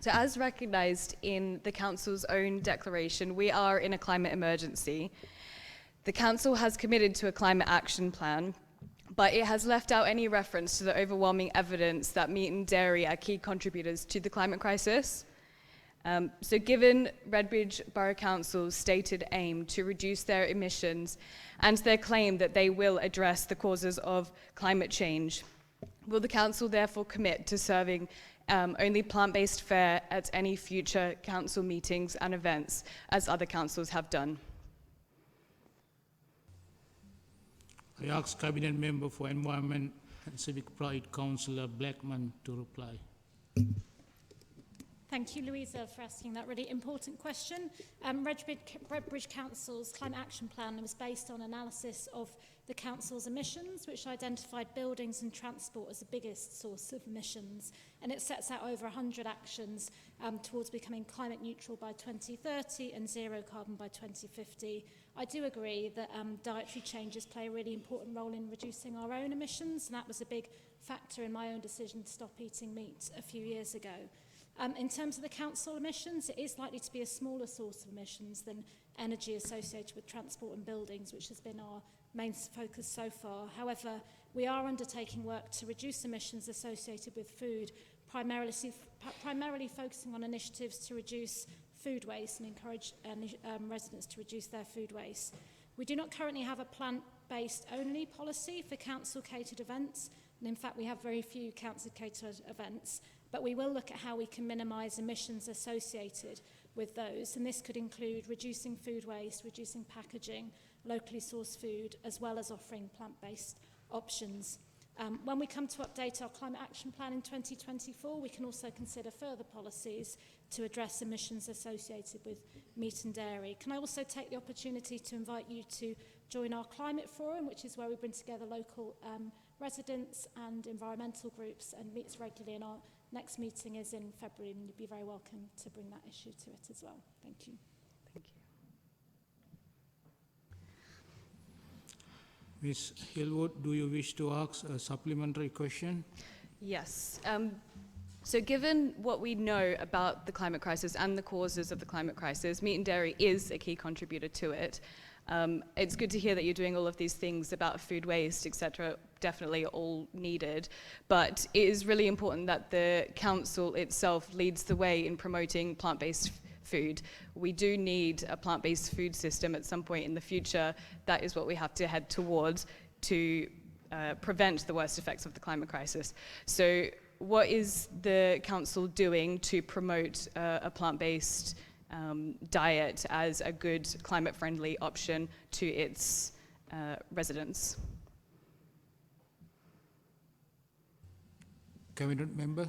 So as recognised in the Council's own declaration, we are in a climate emergency. The Council has committed to a climate action plan, but it has left out any reference to the overwhelming evidence that meat and dairy are key contributors to the climate crisis. So given Redbridge Borough Council's stated aim to reduce their emissions and their claim that they will address the causes of climate change, will the Council therefore commit to serving only plant-based fare at any future Council meetings and events, as other councils have done? I ask Cabinet Member for Environment and Civic Pride, Councillor Blackman, to reply. Thank you, Louisa, for asking that really important question. Redbridge Council's Climate Action Plan was based on analysis of the Council's emissions, which identified buildings and transport as the biggest source of emissions. And it sets out over 100 actions towards becoming climate neutral by 2030 and zero carbon by 2050. I do agree that dietary changes play a really important role in reducing our own emissions, and that was a big factor in my own decision to stop eating meat a few years ago. In terms of the council emissions, it is likely to be a smaller source of emissions than energy associated with transport and buildings, which has been our main focus so far. However, we are undertaking work to reduce emissions associated with food, primarily focusing on initiatives to reduce food waste and encourage residents to reduce their food waste. We do not currently have a plant-based only policy for council-catered events, and in fact we have very few council-catered events. But we will look at how we can minimise emissions associated with those, and this could include reducing food waste, reducing packaging, locally sourced food, as well as offering plant-based options. When we come to update our climate action plan in 2024, we can also consider further policies to address emissions associated with meat and dairy. Can I also take the opportunity to invite you to join our climate forum, which is where we bring together local residents and environmental groups, and meets regularly, and our next meeting is in February, and you'd be very welcome to bring that issue to it as well. Thank you. Thank you. Ms. Hillwood, do you wish to ask a supplementary question? Yes. So given what we know about the climate crisis and the causes of the climate crisis, meat and dairy is a key contributor to it. It's good to hear that you're doing all of these things about food waste, etc., definitely all needed, but it is really important that the council itself leads the way in promoting plant-based food. We do need a plant-based food system at some point in the future. That is what we have to head towards to prevent the worst effects of the climate crisis. So what is the council doing to promote a plant-based diet as a good climate-friendly option to its residents? Cabinet Member?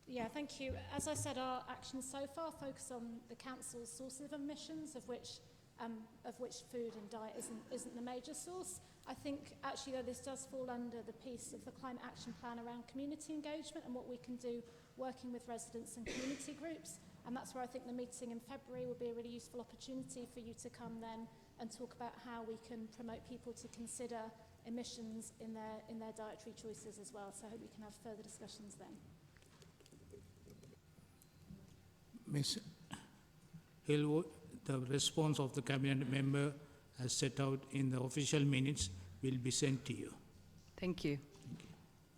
Yeah, thank you. As I said, our actions so far focus on the council's sources of emissions, of which food and diet isn't the major source. I think actually though this does fall under the piece of the climate action plan around community engagement and what we can do working with residents and community groups. And that's where I think the meeting in February will be a really useful opportunity for you to come then and talk about how we can promote people to consider emissions in their dietary choices as well. So I hope we can have further discussions then. Ms. Hillwood, the response of the Cabinet Member as set out in the official minutes will be sent to you. Thank you.